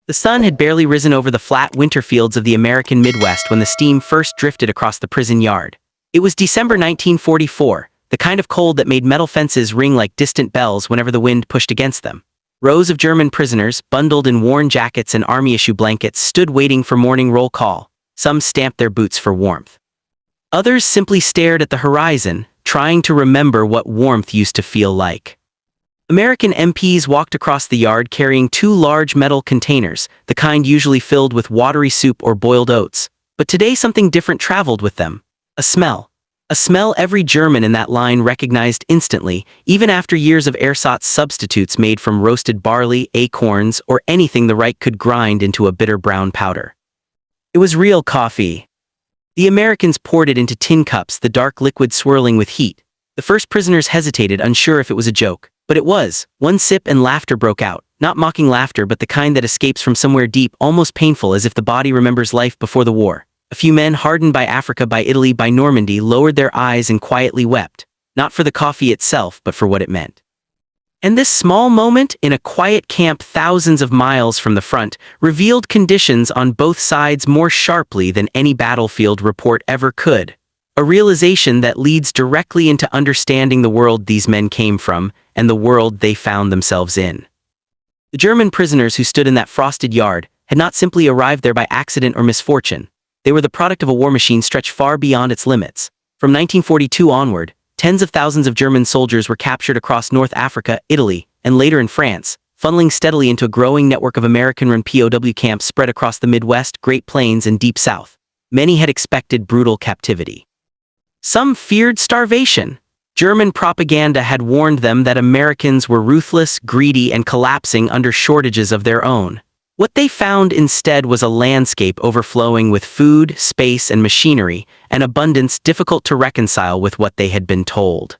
The sun had barely risen over the flat winter fields of the American Midwest when the steam first drifted across the prison yard. It was December 1944, the kind of cold that made metal fences ring like distant bells whenever the wind pushed against them. Rows of German prisoners, bundled in worn jackets and army-issue blankets, stood waiting for morning roll call. Some stamped their boots for warmth. Others simply stared at the horizon, trying to remember what warmth used to feel like. American MPs walked across the yard carrying two large metal containers, the kind usually filled with watery soup or boiled oats. But today something different traveled with them. A smell. A smell every German in that line recognized instantly, even after years of ersatz substitutes made from roasted barley, acorns, or anything the Reich could grind into a bitter brown powder. It was real coffee. The Americans poured it into tin cups, the dark liquid swirling with heat. The first prisoners hesitated, unsure if it was a joke. But it was. One sip and laughter broke out, not mocking laughter but the kind that escapes from somewhere deep, almost painful, as if the body remembers life before the war. A few men, hardened by Africa, by Italy, by Normandy, lowered their eyes and quietly wept, not for the coffee itself but for what it meant. And this small moment, in a quiet camp thousands of miles from the front, revealed conditions on both sides more sharply than any battlefield report ever could. A realization that leads directly into understanding the world these men came from, and the world they found themselves in. The German prisoners who stood in that frosted yard had not simply arrived there by accident or misfortune. They were the product of a war machine stretched far beyond its limits. From 1942 onward, tens of thousands of German soldiers were captured across North Africa, Italy, and later in France, funneling steadily into a growing network of American-run POW camps spread across the Midwest, Great Plains, and Deep South. Many had expected brutal captivity. Some feared starvation. German propaganda had warned them that Americans were ruthless, greedy, and collapsing under shortages of their own. What they found instead was a landscape overflowing with food, space, and machinery, an abundance difficult to reconcile with what they had been told.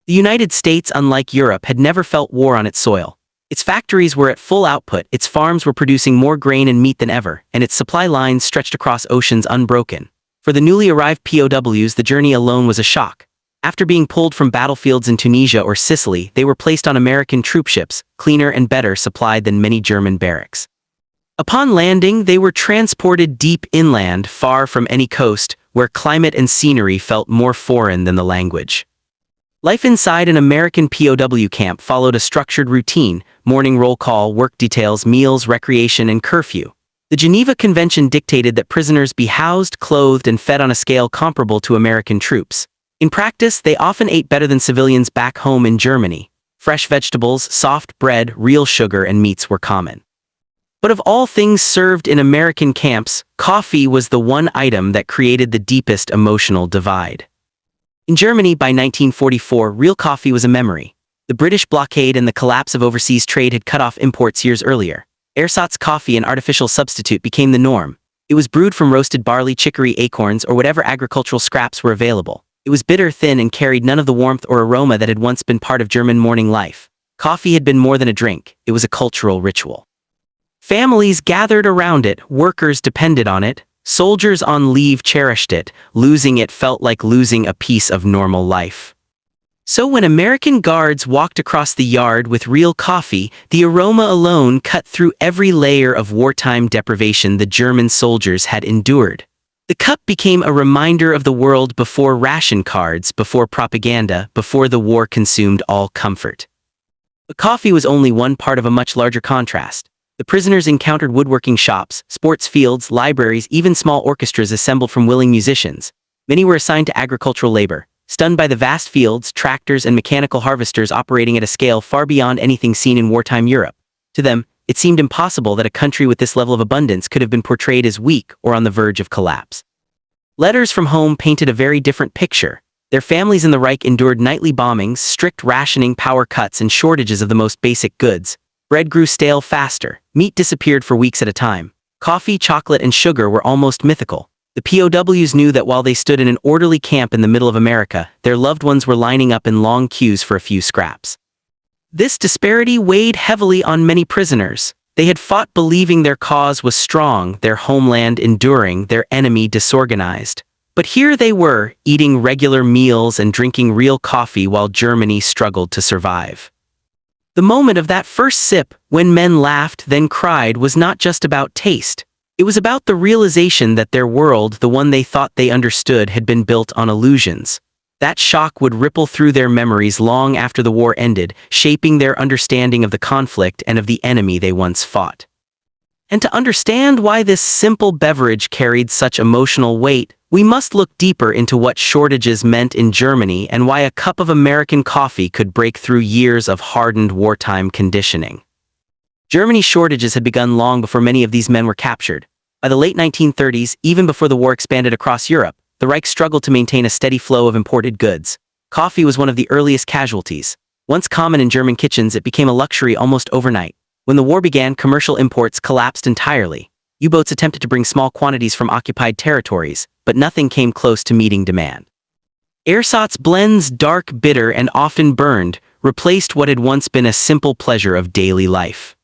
The United States, unlike Europe, had never felt war on its soil. Its factories were at full output, its farms were producing more grain and meat than ever, and its supply lines stretched across oceans unbroken. For the newly arrived POWs, the journey alone was a shock. After being pulled from battlefields in Tunisia or Sicily, they were placed on American troop ships, cleaner and better supplied than many German barracks. Upon landing, they were transported deep inland, far from any coast, where climate and scenery felt more foreign than the language. Life inside an American POW camp followed a structured routine: morning roll call, work details, meals, recreation, and curfew. The Geneva Convention dictated that prisoners be housed, clothed, and fed on a scale comparable to American troops. In practice, they often ate better than civilians back home in Germany. Fresh vegetables, soft bread, real sugar, and meats were common. But of all things served in American camps, coffee was the one item that created the deepest emotional divide. In Germany by 1944, real coffee was a memory. The British blockade and the collapse of overseas trade had cut off imports years earlier. Ersatz coffee, an artificial substitute, became the norm. It was brewed from roasted barley, chicory, acorns, or whatever agricultural scraps were available. It was bitter, thin, and carried none of the warmth or aroma that had once been part of German morning life. Coffee had been more than a drink, it was a cultural ritual. Families gathered around it, workers depended on it, soldiers on leave cherished it. Losing it felt like losing a piece of normal life. So when American guards walked across the yard with real coffee, the aroma alone cut through every layer of wartime deprivation the German soldiers had endured. The cup became a reminder of the world before ration cards, before propaganda, before the war consumed all comfort. But coffee was only one part of a much larger contrast. The prisoners encountered woodworking shops, sports fields, libraries, even small orchestras assembled from willing musicians. Many were assigned to agricultural labor, stunned by the vast fields, tractors, and mechanical harvesters operating at a scale far beyond anything seen in wartime Europe. To them, it seemed impossible that a country with this level of abundance could have been portrayed as weak or on the verge of collapse. Letters from home painted a very different picture. Their families in the Reich endured nightly bombings, strict rationing, power cuts, and shortages of the most basic goods. Bread grew stale faster, meat disappeared for weeks at a time. Coffee, chocolate, and sugar were almost mythical. The POWs knew that while they stood in an orderly camp in the middle of America, their loved ones were lining up in long queues for a few scraps. This disparity weighed heavily on many prisoners. They had fought believing their cause was strong, their homeland enduring, their enemy disorganized. But here they were, eating regular meals and drinking real coffee while Germany struggled to survive. The moment of that first sip, when men laughed, then cried, was not just about taste. It was about the realization that their world, the one they thought they understood, had been built on illusions. That shock would ripple through their memories long after the war ended, shaping their understanding of the conflict and of the enemy they once fought. And to understand why this simple beverage carried such emotional weight, we must look deeper into what shortages meant in Germany and why a cup of American coffee could break through years of hardened wartime conditioning. Germany's shortages had begun long before many of these men were captured. By the late 1930s, even before the war expanded across Europe, the Reich struggled to maintain a steady flow of imported goods. Coffee was one of the earliest casualties. Once common in German kitchens, it became a luxury almost overnight. When the war began, commercial imports collapsed entirely. U-boats attempted to bring small quantities from occupied territories, but nothing came close to meeting demand. Ersatz blends, dark, bitter, and often burned, replaced what had once been a simple pleasure of daily life.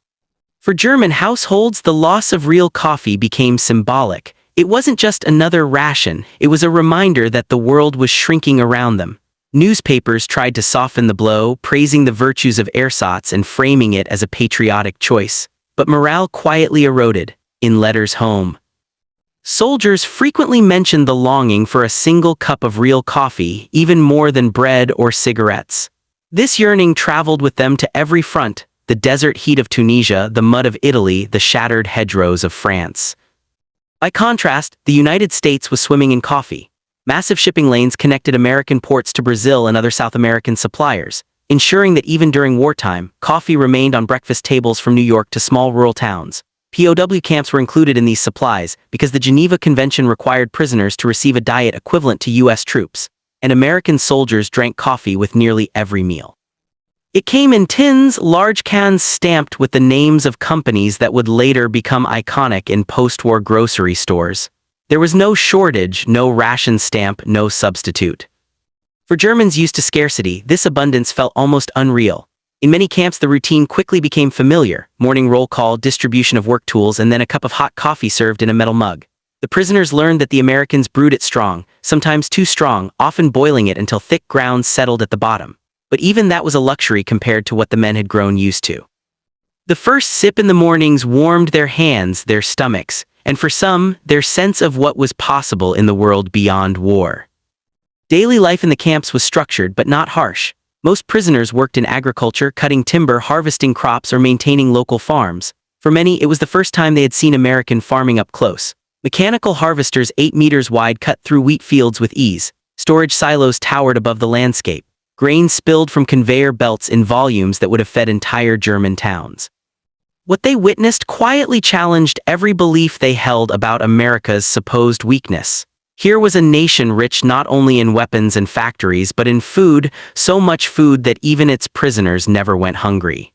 For German households, the loss of real coffee became symbolic. It wasn't just another ration, it was a reminder that the world was shrinking around them. Newspapers tried to soften the blow, praising the virtues of ersatz and framing it as a patriotic choice. But morale quietly eroded, in letters home. Soldiers frequently mentioned the longing for a single cup of real coffee, even more than bread or cigarettes. This yearning traveled with them to every front: the desert heat of Tunisia, the mud of Italy, the shattered hedgerows of France. By contrast, the United States was swimming in coffee. Massive shipping lanes connected American ports to Brazil and other South American suppliers, ensuring that even during wartime, coffee remained on breakfast tables from New York to small rural towns. POW camps were included in these supplies because the Geneva Convention required prisoners to receive a diet equivalent to U.S. troops, and American soldiers drank coffee with nearly every meal. It came in tins, large cans stamped with the names of companies that would later become iconic in post-war grocery stores. There was no shortage, no ration stamp, no substitute. For Germans used to scarcity, this abundance felt almost unreal. In many camps, the routine quickly became familiar: morning roll call, distribution of work tools, and then a cup of hot coffee served in a metal mug. The prisoners learned that the Americans brewed it strong, sometimes too strong, often boiling it until thick grounds settled at the bottom. But even that was a luxury compared to what the men had grown used to. The first sip in the mornings warmed their hands, their stomachs, and for some, their sense of what was possible in the world beyond war. Daily life in the camps was structured but not harsh. Most prisoners worked in agriculture, cutting timber, harvesting crops, or maintaining local farms. For many, it was the first time they had seen American farming up close. Mechanical harvesters 8 meters wide cut through wheat fields with ease. Storage silos towered above the landscape. Grain spilled from conveyor belts in volumes that would have fed entire German towns. What they witnessed quietly challenged every belief they held about America's supposed weakness. Here was a nation rich not only in weapons and factories but in food, so much food that even its prisoners never went hungry.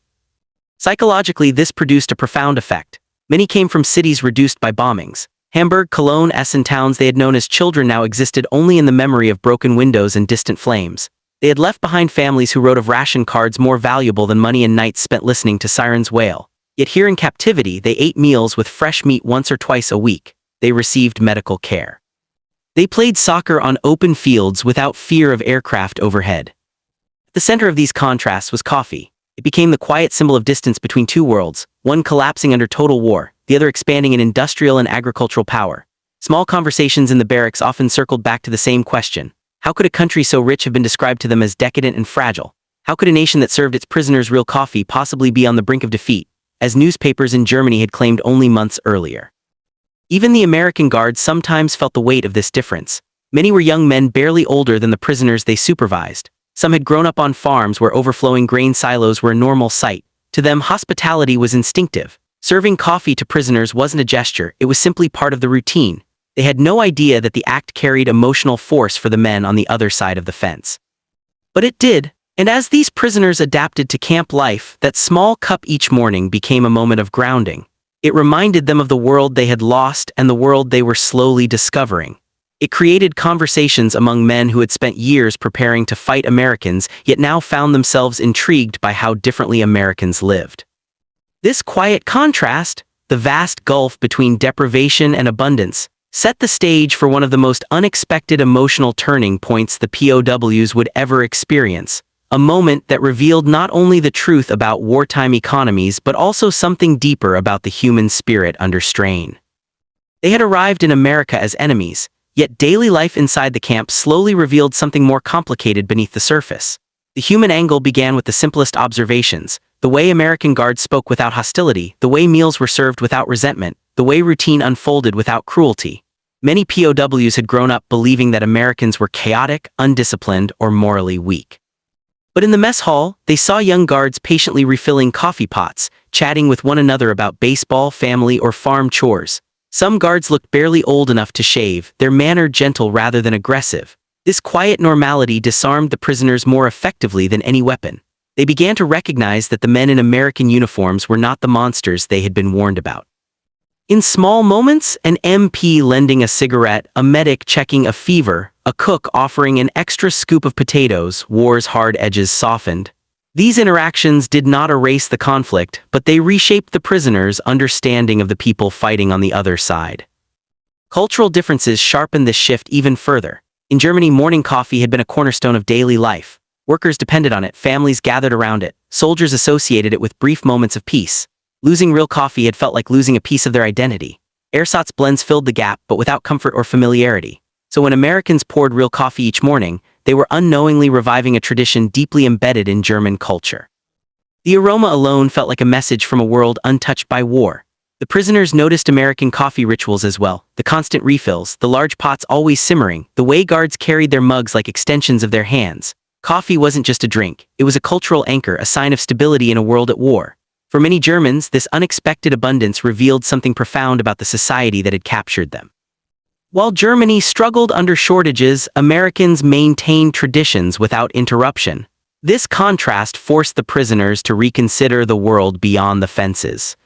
Psychologically, this produced a profound effect. Many came from cities reduced by bombings. Hamburg, Cologne, Essen, towns they had known as children now existed only in the memory of broken windows and distant flames. They had left behind families who wrote of ration cards more valuable than money and nights spent listening to sirens wail. Yet here in captivity, they ate meals with fresh meat once or twice a week. They received medical care. They played soccer on open fields without fear of aircraft overhead. At the center of these contrasts was coffee. It became the quiet symbol of distance between two worlds, one collapsing under total war, the other expanding in industrial and agricultural power. Small conversations in the barracks often circled back to the same question: how could a country so rich have been described to them as decadent and fragile? How could a nation that served its prisoners real coffee possibly be on the brink of defeat, as newspapers in Germany had claimed only months earlier? Even the American guards sometimes felt the weight of this difference. Many were young men barely older than the prisoners they supervised. Some had grown up on farms where overflowing grain silos were a normal sight. To them, hospitality was instinctive. Serving coffee to prisoners wasn't a gesture, it was simply part of the routine. They had no idea that the act carried emotional force for the men on the other side of the fence. But it did. And as these prisoners adapted to camp life, that small cup each morning became a moment of grounding. It reminded them of the world they had lost and the world they were slowly discovering. It created conversations among men who had spent years preparing to fight Americans, yet now found themselves intrigued by how differently Americans lived. This quiet contrast, the vast gulf between deprivation and abundance, set the stage for one of the most unexpected emotional turning points the POWs would ever experience: a moment that revealed not only the truth about wartime economies but also something deeper about the human spirit under strain. They had arrived in America as enemies, yet daily life inside the camp slowly revealed something more complicated beneath the surface. The human angle began with the simplest observations: the way American guards spoke without hostility, the way meals were served without resentment, the way routine unfolded without cruelty. Many POWs had grown up believing that Americans were chaotic, undisciplined, or morally weak. But in the mess hall, they saw young guards patiently refilling coffee pots, chatting with one another about baseball, family, or farm chores. Some guards looked barely old enough to shave, their manner gentle rather than aggressive. This quiet normality disarmed the prisoners more effectively than any weapon. They began to recognize that the men in American uniforms were not the monsters they had been warned about. In small moments, an MP lending a cigarette, a medic checking a fever, a cook offering an extra scoop of potatoes, war's hard edges softened. These interactions did not erase the conflict, but they reshaped the prisoners' understanding of the people fighting on the other side. Cultural differences sharpened this shift even further. In Germany, morning coffee had been a cornerstone of daily life. Workers depended on it, families gathered around it, soldiers associated it with brief moments of peace. Losing real coffee had felt like losing a piece of their identity. Ersatz blends filled the gap, but without comfort or familiarity. So when Americans poured real coffee each morning, they were unknowingly reviving a tradition deeply embedded in German culture. The aroma alone felt like a message from a world untouched by war. The prisoners noticed American coffee rituals as well: the constant refills, the large pots always simmering, the way guards carried their mugs like extensions of their hands. Coffee wasn't just a drink, it was a cultural anchor, a sign of stability in a world at war. For many Germans, this unexpected abundance revealed something profound about the society that had captured them. While Germany struggled under shortages, Americans maintained traditions without interruption. This contrast forced the prisoners to reconsider the world beyond the fences.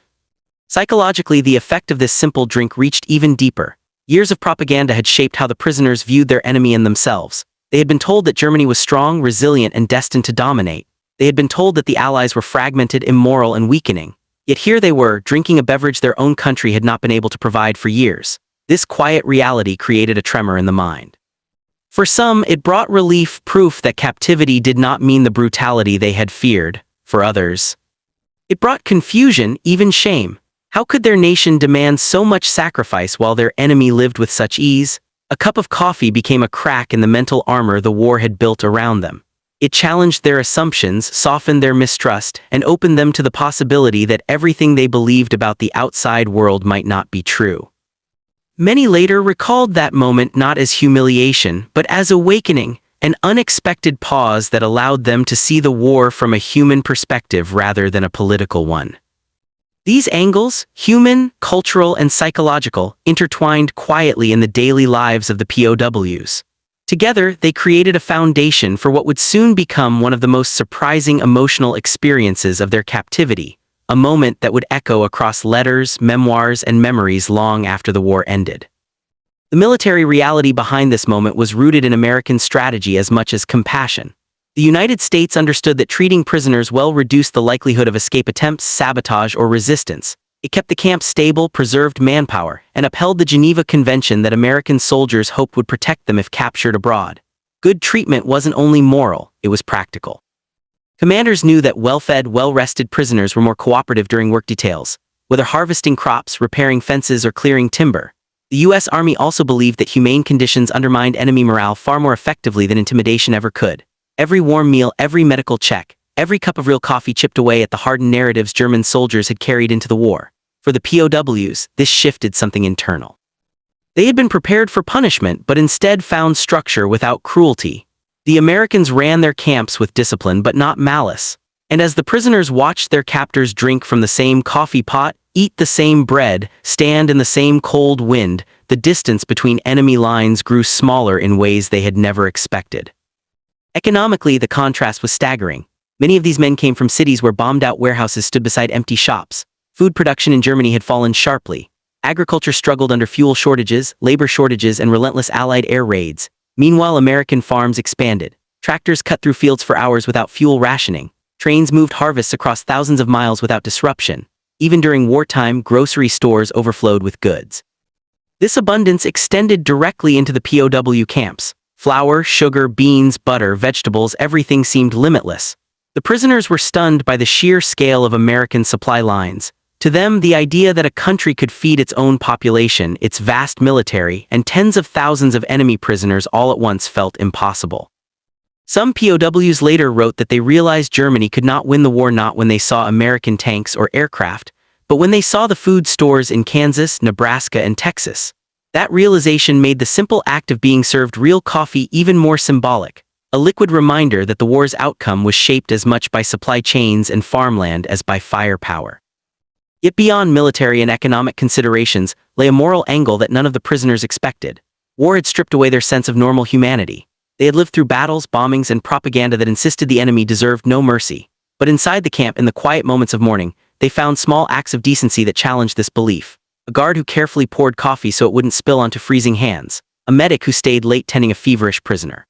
Psychologically, the effect of this simple drink reached even deeper. Years of propaganda had shaped how the prisoners viewed their enemy and themselves. They had been told that Germany was strong, resilient, and destined to dominate. They had been told that the Allies were fragmented, immoral, and weakening. Yet here they were, drinking a beverage their own country had not been able to provide for years. This quiet reality created a tremor in the mind. For some, it brought relief, proof that captivity did not mean the brutality they had feared. For others, it brought confusion, even shame. How could their nation demand so much sacrifice while their enemy lived with such ease? A cup of coffee became a crack in the mental armor the war had built around them. It challenged their assumptions, softened their mistrust, and opened them to the possibility that everything they believed about the outside world might not be true. Many later recalled that moment not as humiliation, but as awakening, an unexpected pause that allowed them to see the war from a human perspective rather than a political one. These angles, human, cultural, and psychological, intertwined quietly in the daily lives of the POWs. Together, they created a foundation for what would soon become one of the most surprising emotional experiences of their captivity, a moment that would echo across letters, memoirs, and memories long after the war ended. The military reality behind this moment was rooted in American strategy as much as compassion. The United States understood that treating prisoners well reduced the likelihood of escape attempts, sabotage, or resistance. It kept the camp stable, preserved manpower, and upheld the Geneva Convention that American soldiers hoped would protect them if captured abroad. Good treatment wasn't only moral, it was practical. Commanders knew that well-fed, well-rested prisoners were more cooperative during work details, whether harvesting crops, repairing fences, or clearing timber. The U.S. Army also believed that humane conditions undermined enemy morale far more effectively than intimidation ever could. Every warm meal, every medical check, every cup of real coffee chipped away at the hardened narratives German soldiers had carried into the war. For the POWs, this shifted something internal. They had been prepared for punishment, but instead found structure without cruelty. The Americans ran their camps with discipline but not malice. And as the prisoners watched their captors drink from the same coffee pot, eat the same bread, stand in the same cold wind, the distance between enemy lines grew smaller in ways they had never expected. Economically, the contrast was staggering. Many of these men came from cities where bombed-out warehouses stood beside empty shops. Food production in Germany had fallen sharply. Agriculture struggled under fuel shortages, labor shortages, and relentless Allied air raids. Meanwhile, American farms expanded. Tractors cut through fields for hours without fuel rationing. Trains moved harvests across thousands of miles without disruption. Even during wartime, grocery stores overflowed with goods. This abundance extended directly into the POW camps. Flour, sugar, beans, butter, vegetables, everything seemed limitless. The prisoners were stunned by the sheer scale of American supply lines. To them, the idea that a country could feed its own population, its vast military, and tens of thousands of enemy prisoners all at once felt impossible. Some POWs later wrote that they realized Germany could not win the war not when they saw American tanks or aircraft, but when they saw the food stores in Kansas, Nebraska, and Texas. That realization made the simple act of being served real coffee even more symbolic, a liquid reminder that the war's outcome was shaped as much by supply chains and farmland as by firepower. Yet beyond military and economic considerations lay a moral angle that none of the prisoners expected. War had stripped away their sense of normal humanity. They had lived through battles, bombings, and propaganda that insisted the enemy deserved no mercy. But inside the camp, in the quiet moments of mourning, they found small acts of decency that challenged this belief. A guard who carefully poured coffee so it wouldn't spill onto freezing hands. A medic who stayed late tending a feverish prisoner.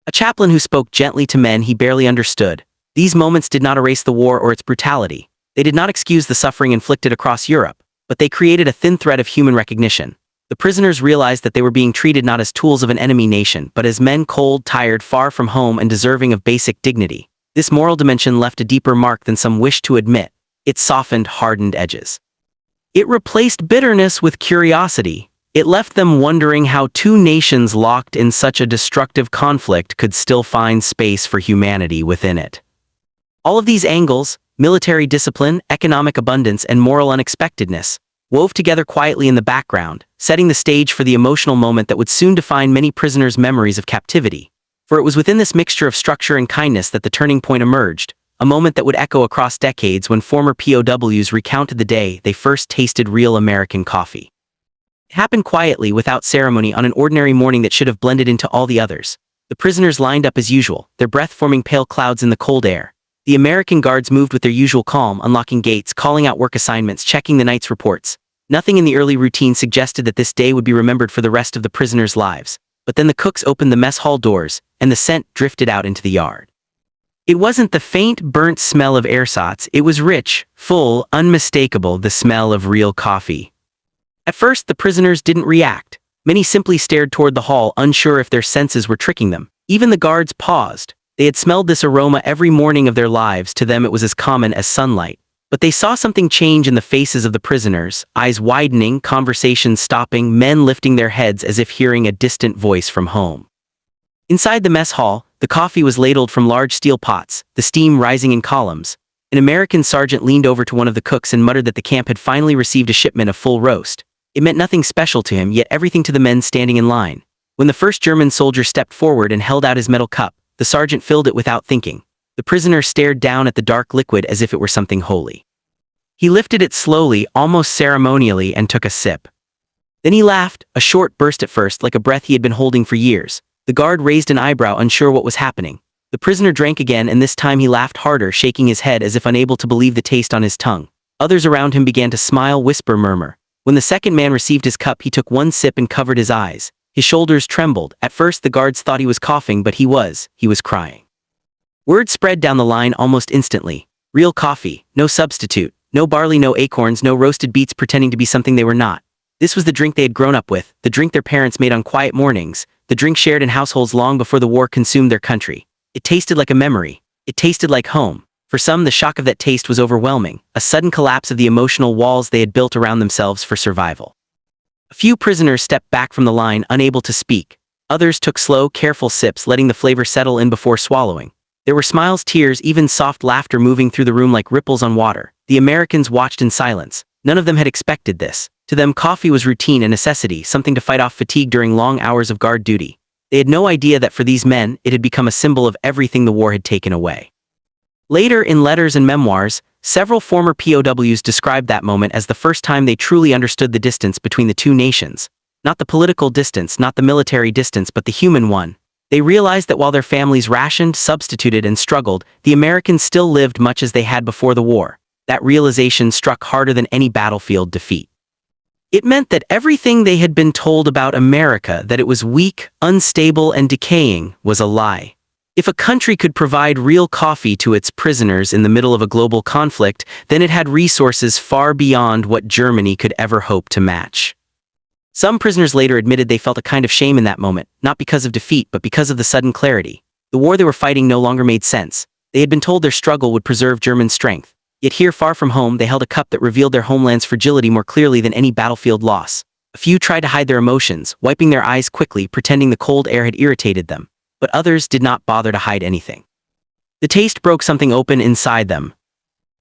A chaplain who spoke gently to men he barely understood. These moments did not erase the war or its brutality. They did not excuse the suffering inflicted across Europe, but they created a thin thread of human recognition. The prisoners realized that they were being treated not as tools of an enemy nation, but as men cold, tired, far from home, and deserving of basic dignity. This moral dimension left a deeper mark than some wished to admit. It softened hardened edges. It replaced bitterness with curiosity. It left them wondering how two nations locked in such a destructive conflict could still find space for humanity within it. All of these angles, military discipline, economic abundance, and moral unexpectedness, wove together quietly in the background, setting the stage for the emotional moment that would soon define many prisoners' memories of captivity. For it was within this mixture of structure and kindness that the turning point emerged, a moment that would echo across decades when former POWs recounted the day they first tasted real American coffee. It happened quietly, without ceremony, on an ordinary morning that should have blended into all the others. The prisoners lined up as usual, their breath forming pale clouds in the cold air. The American guards moved with their usual calm, unlocking gates, calling out work assignments, checking the night's reports. Nothing in the early routine suggested that this day would be remembered for the rest of the prisoners' lives. But then the cooks opened the mess hall doors, and the scent drifted out into the yard. It wasn't the faint, burnt smell of ersatz. It was rich, full, unmistakable, the smell of real coffee. At first, the prisoners didn't react. Many simply stared toward the hall, unsure if their senses were tricking them. Even the guards paused. They had smelled this aroma every morning of their lives. To them it was as common as sunlight. But they saw something change in the faces of the prisoners, eyes widening, conversations stopping, men lifting their heads as if hearing a distant voice from home. Inside the mess hall, the coffee was ladled from large steel pots, the steam rising in columns. An American sergeant leaned over to one of the cooks and muttered that the camp had finally received a shipment of full roast. It meant nothing special to him, yet everything to the men standing in line. When the first German soldier stepped forward and held out his metal cup, the sergeant filled it without thinking. The prisoner stared down at the dark liquid as if it were something holy. He lifted it slowly, almost ceremonially, and took a sip. Then he laughed, a short burst at first, like a breath he had been holding for years. The guard raised an eyebrow, unsure what was happening. The prisoner drank again, and this time he laughed harder, shaking his head as if unable to believe the taste on his tongue. Others around him began to smile, whisper, murmur. When the second man received his cup, he took one sip and covered his eyes. His shoulders trembled. At first the guards thought he was coughing, but he was crying. Word spread down the line almost instantly. Real coffee, no substitute, no barley, no acorns, no roasted beets pretending to be something they were not. This was the drink they had grown up with, the drink their parents made on quiet mornings, the drink shared in households long before the war consumed their country. It tasted like a memory. It tasted like home. For some, the shock of that taste was overwhelming, a sudden collapse of the emotional walls they had built around themselves for survival. A few prisoners stepped back from the line, unable to speak. Others took slow, careful sips, letting the flavor settle in before swallowing. There were smiles, tears, even soft laughter moving through the room like ripples on water. The Americans watched in silence. None of them had expected this. To them, coffee was routine, a necessity, something to fight off fatigue during long hours of guard duty. They had no idea that for these men, it had become a symbol of everything the war had taken away. Later, in letters and memoirs, several former POWs described that moment as the first time they truly understood the distance between the two nations. Not the political distance, not the military distance, but the human one. They realized that while their families rationed, substituted, and struggled, the Americans still lived much as they had before the war. That realization struck harder than any battlefield defeat. It meant that everything they had been told about America, that it was weak, unstable, and decaying, was a lie. If a country could provide real coffee to its prisoners in the middle of a global conflict, then it had resources far beyond what Germany could ever hope to match. Some prisoners later admitted they felt a kind of shame in that moment, not because of defeat but because of the sudden clarity. The war they were fighting no longer made sense. They had been told their struggle would preserve German strength. Yet here far from home they held a cup that revealed their homeland's fragility more clearly than any battlefield loss. A few tried to hide their emotions, wiping their eyes quickly, pretending the cold air had irritated them. But others did not bother to hide anything. The taste broke something open inside them.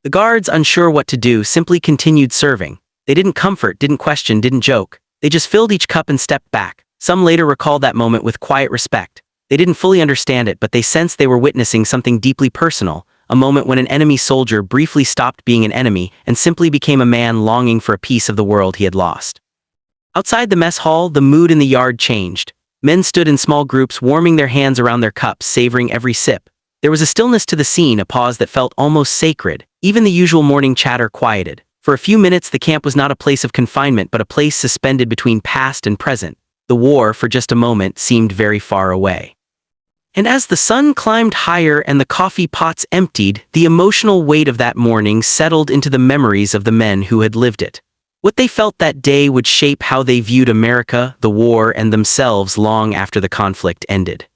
The guards, unsure what to do, simply continued serving. They didn't comfort, didn't question, didn't joke. They just filled each cup and stepped back. Some later recalled that moment with quiet respect. They didn't fully understand it, but they sensed they were witnessing something deeply personal, a moment when an enemy soldier briefly stopped being an enemy and simply became a man longing for a piece of the world he had lost. Outside the mess hall, the mood in the yard changed. Men stood in small groups, warming their hands around their cups, savoring every sip. There was a stillness to the scene, a pause that felt almost sacred. Even the usual morning chatter quieted. For a few minutes, the camp was not a place of confinement, but a place suspended between past and present. The war, for just a moment, seemed very far away. And as the sun climbed higher and the coffee pots emptied, the emotional weight of that morning settled into the memories of the men who had lived it. What they felt that day would shape how they viewed America, the war, and themselves long after the conflict ended.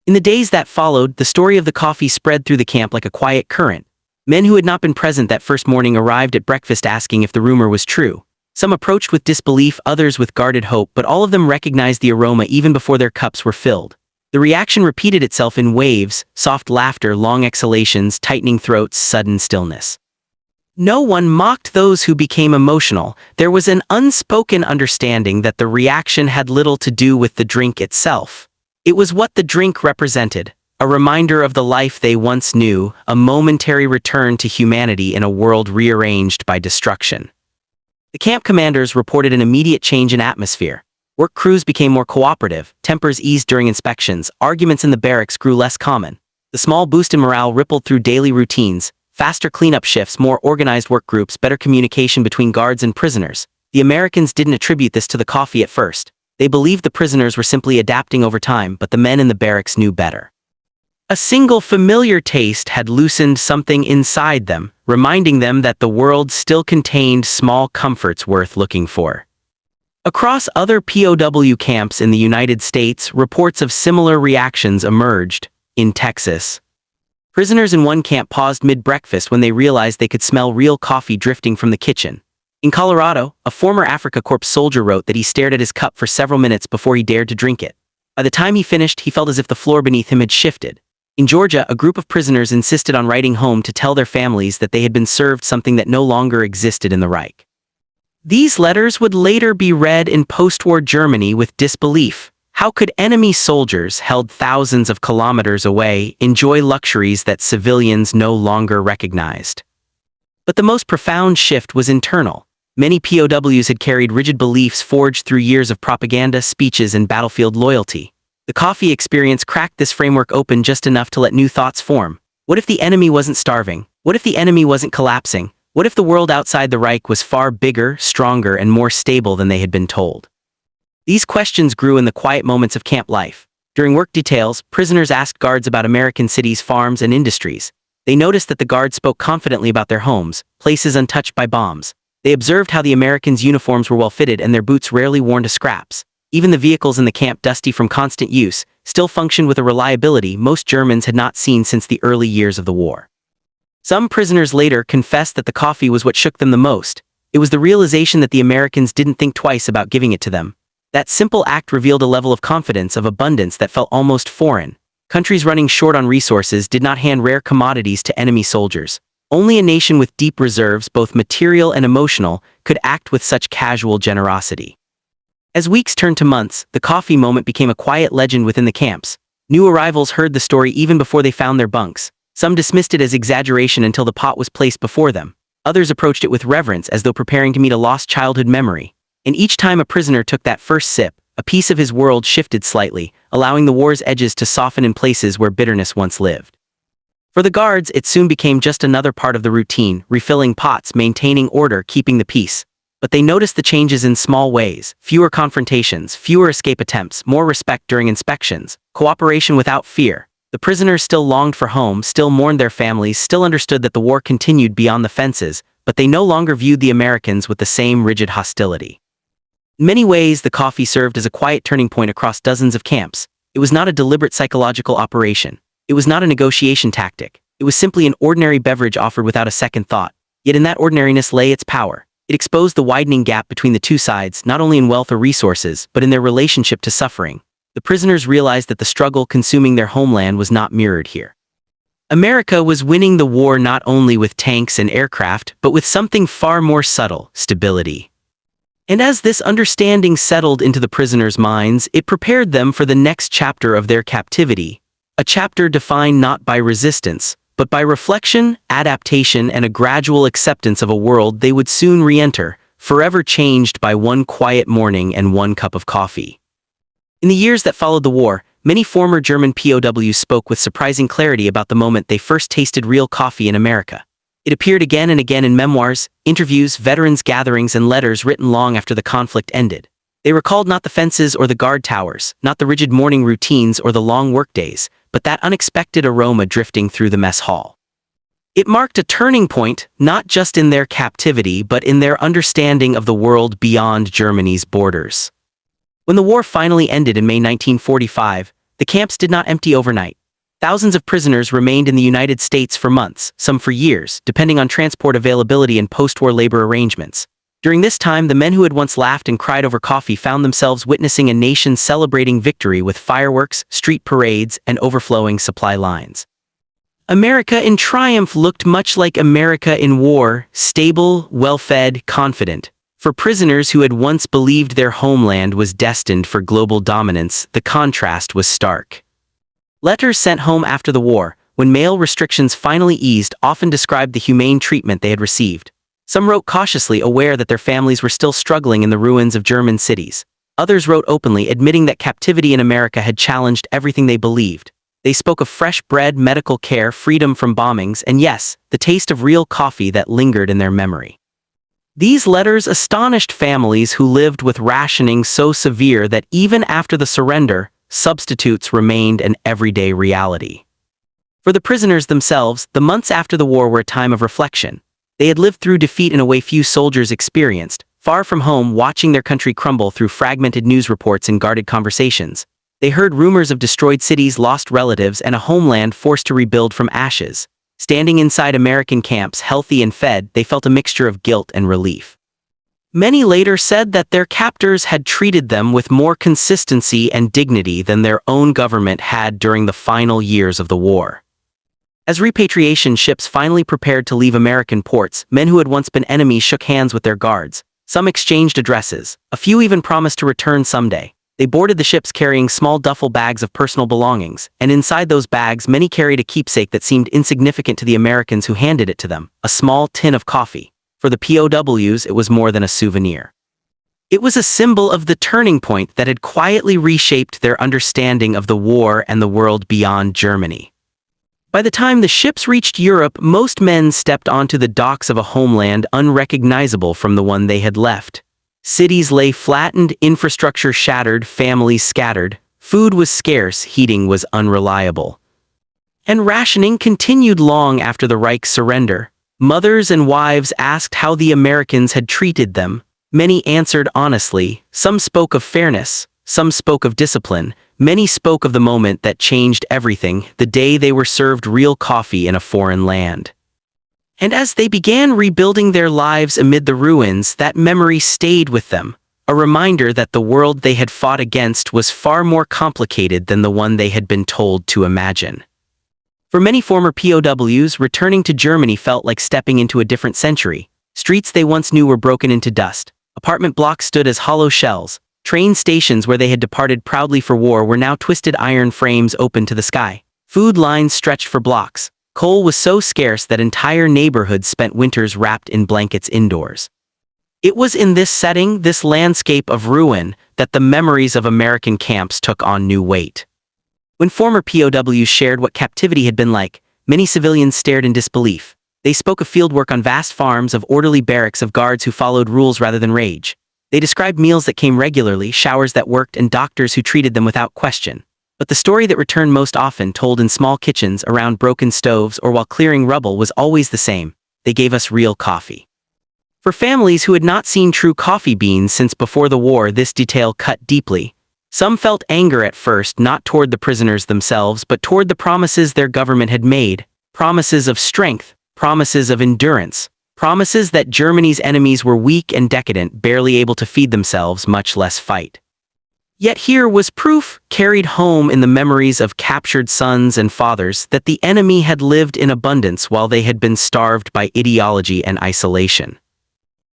In the days that followed, the story of the coffee spread through the camp like a quiet current. Men who had not been present that first morning arrived at breakfast asking if the rumor was true. Some approached with disbelief, others with guarded hope, but all of them recognized the aroma even before their cups were filled. The reaction repeated itself in waves: soft laughter, long exhalations, tightening throats, sudden stillness. No one mocked those who became emotional. There was an unspoken understanding that the reaction had little to do with the drink itself. It was what the drink represented. A reminder of the life they once knew, a momentary return to humanity in a world rearranged by destruction. The camp commanders reported an immediate change in atmosphere. Work crews became more cooperative, tempers eased during inspections, arguments in the barracks grew less common. The small boost in morale rippled through daily routines, faster cleanup shifts, more organized work groups, better communication between guards and prisoners. The Americans didn't attribute this to the coffee at first. They believed the prisoners were simply adapting over time, but the men in the barracks knew better. A single familiar taste had loosened something inside them, reminding them that the world still contained small comforts worth looking for. Across other POW camps in the United States, reports of similar reactions emerged. In Texas, prisoners in one camp paused mid-breakfast when they realized they could smell real coffee drifting from the kitchen. In Colorado, a former Afrika Korps soldier wrote that he stared at his cup for several minutes before he dared to drink it. By the time he finished, he felt as if the floor beneath him had shifted. In Georgia, a group of prisoners insisted on writing home to tell their families that they had been served something that no longer existed in the Reich. These letters would later be read in post-war Germany with disbelief. How could enemy soldiers, held thousands of kilometers away, enjoy luxuries that civilians no longer recognized? But the most profound shift was internal. Many POWs had carried rigid beliefs forged through years of propaganda, speeches, and battlefield loyalty. The coffee experience cracked this framework open just enough to let new thoughts form. What if the enemy wasn't starving? What if the enemy wasn't collapsing? What if the world outside the Reich was far bigger, stronger, and more stable than they had been told? These questions grew in the quiet moments of camp life. During work details, prisoners asked guards about American cities, farms, and industries. They noticed that the guards spoke confidently about their homes, places untouched by bombs. They observed how the Americans' uniforms were well fitted and their boots rarely worn to scraps. Even the vehicles in the camp, dusty from constant use, still functioned with a reliability most Germans had not seen since the early years of the war. Some prisoners later confessed that the coffee was what shook them the most. It was the realization that the Americans didn't think twice about giving it to them. That simple act revealed a level of confidence, of abundance that felt almost foreign. Countries running short on resources did not hand rare commodities to enemy soldiers. Only a nation with deep reserves, both material and emotional, could act with such casual generosity. As weeks turned to months, the coffee moment became a quiet legend within the camps. New arrivals heard the story even before they found their bunks. Some dismissed it as exaggeration until the pot was placed before them. Others approached it with reverence as though preparing to meet a lost childhood memory. And each time a prisoner took that first sip, a piece of his world shifted slightly, allowing the war's edges to soften in places where bitterness once lived. For the guards, it soon became just another part of the routine, refilling pots, maintaining order, keeping the peace. But they noticed the changes in small ways: fewer confrontations, fewer escape attempts, more respect during inspections, cooperation without fear. The prisoners still longed for home, still mourned their families, still understood that the war continued beyond the fences, but they no longer viewed the Americans with the same rigid hostility. In many ways, the coffee served as a quiet turning point across dozens of camps. It was not a deliberate psychological operation. It was not a negotiation tactic. It was simply an ordinary beverage offered without a second thought. Yet in that ordinariness lay its power. It exposed the widening gap between the two sides, not only in wealth or resources, but in their relationship to suffering. The prisoners realized that the struggle consuming their homeland was not mirrored here. America was winning the war not only with tanks and aircraft, but with something far more subtle: stability. And as this understanding settled into the prisoners' minds, it prepared them for the next chapter of their captivity, a chapter defined not by resistance, but by reflection, adaptation, and a gradual acceptance of a world they would soon re-enter, forever changed by one quiet morning and one cup of coffee. In the years that followed the war, many former German POWs spoke with surprising clarity about the moment they first tasted real coffee in America. It appeared again and again in memoirs, interviews, veterans' gatherings, and letters written long after the conflict ended. They recalled not the fences or the guard towers, not the rigid morning routines or the long workdays, but that unexpected aroma drifting through the mess hall. It marked a turning point, not just in their captivity, but in their understanding of the world beyond Germany's borders. When the war finally ended in May 1945, the camps did not empty overnight. Thousands of prisoners remained in the United States for months, some for years, depending on transport availability and post-war labor arrangements. During this time, the men who had once laughed and cried over coffee found themselves witnessing a nation celebrating victory with fireworks, street parades, and overflowing supply lines. America in triumph looked much like America in war: stable, well-fed, confident. For prisoners who had once believed their homeland was destined for global dominance, the contrast was stark. Letters sent home after the war, when mail restrictions finally eased, often described the humane treatment they had received. Some wrote cautiously, aware that their families were still struggling in the ruins of German cities. Others wrote openly, admitting that captivity in America had challenged everything they believed. They spoke of fresh bread, medical care, freedom from bombings, and yes, the taste of real coffee that lingered in their memory. These letters astonished families who lived with rationing so severe that even after the surrender, substitutes remained an everyday reality. For the prisoners themselves, the months after the war were a time of reflection. They had lived through defeat in a way few soldiers experienced, far from home, watching their country crumble through fragmented news reports and guarded conversations. They heard rumors of destroyed cities, lost relatives, and a homeland forced to rebuild from ashes. Standing inside American camps, healthy and fed, they felt a mixture of guilt and relief. Many later said that their captors had treated them with more consistency and dignity than their own government had during the final years of the war. As repatriation ships finally prepared to leave American ports, men who had once been enemies shook hands with their guards. Some exchanged addresses. A few even promised to return someday. They boarded the ships carrying small duffel bags of personal belongings, and inside those bags many carried a keepsake that seemed insignificant to the Americans who handed it to them: a small tin of coffee. For the POWs, it was more than a souvenir. It was a symbol of the turning point that had quietly reshaped their understanding of the war and the world beyond Germany. By the time the ships reached Europe, most men stepped onto the docks of a homeland unrecognizable from the one they had left. Cities lay flattened, infrastructure shattered, families scattered. Food was scarce, heating was unreliable. And rationing continued long after the Reich's surrender. Mothers and wives asked how the Americans had treated them. Many answered honestly. Some spoke of fairness. Some spoke of discipline. Many spoke of the moment that changed everything, the day they were served real coffee in a foreign land. And as they began rebuilding their lives amid the ruins, that memory stayed with them, a reminder that the world they had fought against was far more complicated than the one they had been told to imagine. For many former POWs, returning to Germany felt like stepping into a different century. Streets they once knew were broken into dust. Apartment blocks stood as hollow shells. Train stations where they had departed proudly for war were now twisted iron frames open to the sky. Food lines stretched for blocks. Coal was so scarce that entire neighborhoods spent winters wrapped in blankets indoors. It was in this setting, this landscape of ruin, that the memories of American camps took on new weight. When former POWs shared what captivity had been like, many civilians stared in disbelief. They spoke of fieldwork on vast farms, of orderly barracks, of guards who followed rules rather than rage. They described meals that came regularly, showers that worked, and doctors who treated them without question. But the story that returned most often, told in small kitchens, around broken stoves, or while clearing rubble, was always the same: they gave us real coffee. For families who had not seen true coffee beans since before the war, this detail cut deeply. Some felt anger at first, not toward the prisoners themselves, but toward the promises their government had made, promises of strength, promises of endurance, promises that Germany's enemies were weak and decadent, barely able to feed themselves, much less fight. Yet here was proof, carried home in the memories of captured sons and fathers, that the enemy had lived in abundance while they had been starved by ideology and isolation.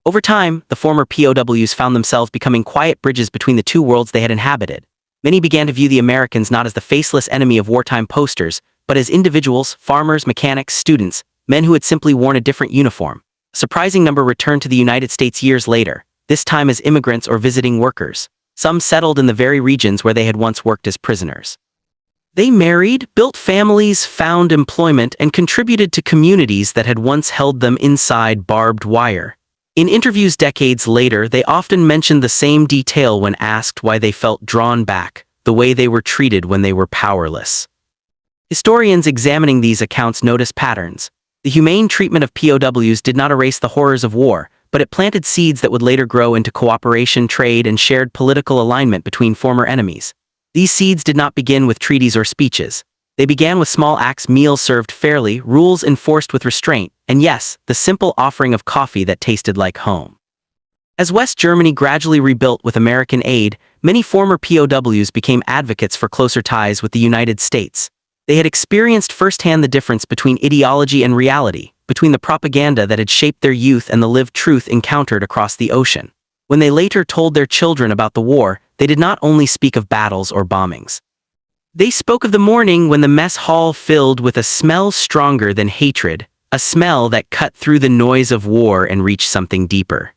Over time, the former POWs found themselves becoming quiet bridges between the two worlds they had inhabited. Many began to view the Americans not as the faceless enemy of wartime posters, but as individuals, farmers, mechanics, students, men who had simply worn a different uniform. A surprising number returned to the United States years later, this time as immigrants or visiting workers. Some settled in the very regions where they had once worked as prisoners. They married, built families, found employment, and contributed to communities that had once held them inside barbed wire. In interviews decades later, they often mentioned the same detail when asked why they felt drawn back, the way they were treated when they were powerless. Historians examining these accounts notice patterns. The humane treatment of POWs did not erase the horrors of war, but it planted seeds that would later grow into cooperation, trade, and shared political alignment between former enemies. These seeds did not begin with treaties or speeches. They began with small acts, meals served fairly, rules enforced with restraint, and yes, the simple offering of coffee that tasted like home. As West Germany gradually rebuilt with American aid, many former POWs became advocates for closer ties with the United States. They had experienced firsthand the difference between ideology and reality, between the propaganda that had shaped their youth and the lived truth encountered across the ocean. When they later told their children about the war, they did not only speak of battles or bombings. They spoke of the morning when the mess hall filled with a smell stronger than hatred, a smell that cut through the noise of war and reached something deeper.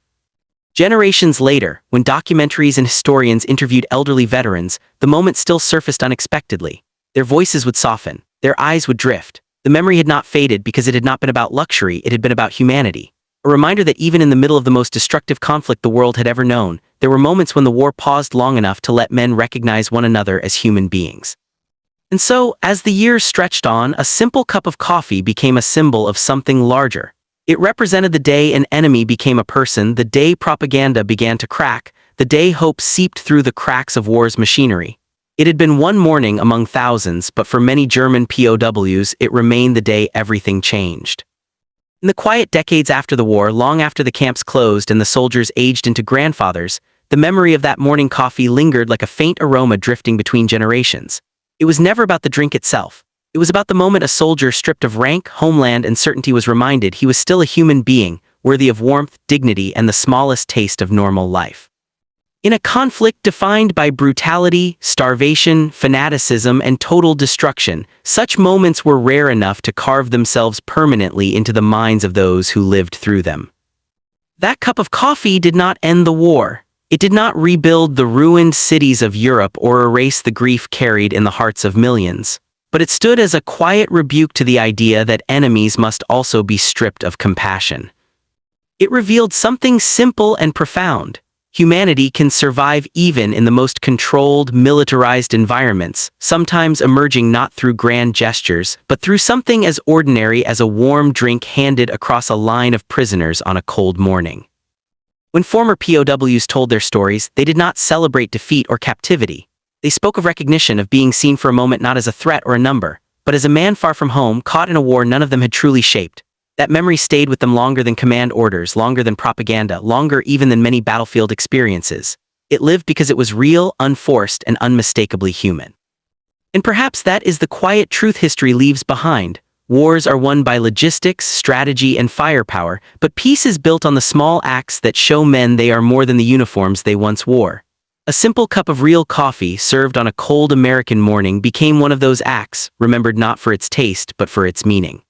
Generations later, when documentaries and historians interviewed elderly veterans, the moment still surfaced unexpectedly. Their voices would soften, their eyes would drift. The memory had not faded because it had not been about luxury, it had been about humanity. A reminder that even in the middle of the most destructive conflict the world had ever known, there were moments when the war paused long enough to let men recognize one another as human beings. And so, as the years stretched on, a simple cup of coffee became a symbol of something larger. It represented the day an enemy became a person, the day propaganda began to crack, the day hope seeped through the cracks of war's machinery. It had been one morning among thousands, but for many German POWs, it remained the day everything changed. In the quiet decades after the war, long after the camps closed and the soldiers aged into grandfathers, the memory of that morning coffee lingered like a faint aroma drifting between generations. It was never about the drink itself. It was about the moment a soldier stripped of rank, homeland, and certainty was reminded he was still a human being, worthy of warmth, dignity, and the smallest taste of normal life. In a conflict defined by brutality, starvation, fanaticism, and total destruction, such moments were rare enough to carve themselves permanently into the minds of those who lived through them. That cup of coffee did not end the war. It did not rebuild the ruined cities of Europe or erase the grief carried in the hearts of millions. But it stood as a quiet rebuke to the idea that enemies must also be stripped of compassion. It revealed something simple and profound. Humanity can survive even in the most controlled, militarized environments, sometimes emerging not through grand gestures, but through something as ordinary as a warm drink handed across a line of prisoners on a cold morning. When former POWs told their stories, they did not celebrate defeat or captivity. They spoke of recognition, of being seen for a moment not as a threat or a number, but as a man far from home, caught in a war none of them had truly shaped. That memory stayed with them longer than command orders, longer than propaganda, longer even than many battlefield experiences. It lived because it was real, unforced, and unmistakably human. And perhaps that is the quiet truth history leaves behind. Wars are won by logistics, strategy, and firepower, but peace is built on the small acts that show men they are more than the uniforms they once wore. A simple cup of real coffee served on a cold American morning became one of those acts, remembered not for its taste but for its meaning.